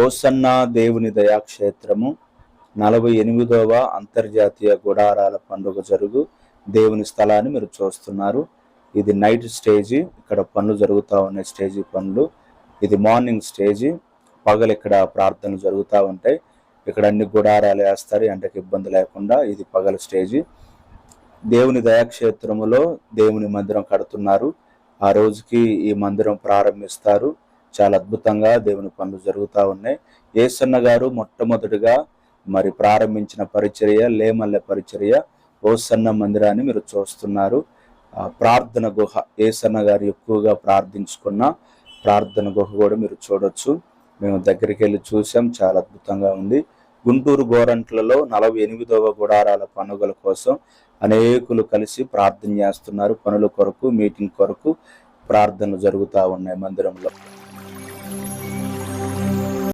ఓసన్న దేవుని దయాక్షేత్రము 48వ అంతర్జాతీయ గుడారాల పండుగ జరుగు దేవుని స్థలాన్ని మీరు చూస్తున్నారు. ఇది నైట్ స్టేజీ, ఇక్కడ పనులు జరుగుతూ ఉన్నాయి, స్టేజీ పనులు. ఇది మార్నింగ్ స్టేజీ, పగలు ఇక్కడ ప్రార్థనలు జరుగుతూ ఉంటాయి. ఇక్కడ అన్ని గుడారాలు వేస్తారు ఎండకి ఇబ్బంది లేకుండా. ఇది పగల స్టేజీ. దేవుని దయాక్షేత్రములో దేవుని మందిరం కడుతున్నారు. ఆ రోజుకి ఈ మందిరం ప్రారంభిస్తారు. చాలా అద్భుతంగా దేవుని పనులు జరుగుతూ ఉన్నాయి. యేసన్న గారు మొట్టమొదటిగా మరి ప్రారంభించిన పరిచర్య లేమల్లె పరిచర్య ఓసన్న మందిరాన్ని మీరు చూస్తున్నారు. ప్రార్థన గుహ, యేసన్న గారు ఎక్కువగా ప్రార్థించుకున్న ప్రార్థన గుహ కూడా మీరు చూడొచ్చు. మేము దగ్గరికి వెళ్ళి చూసాం, చాలా అద్భుతంగా ఉంది. గుంటూరు గోరంట్లలో 48వ గుడారాల పండుగల కోసం అనేకులు కలిసి ప్రార్థన చేస్తున్నారు. పనుల కొరకు, మీటింగ్ కొరకు ప్రార్థనలు జరుగుతూ ఉన్నాయి మందిరంలో.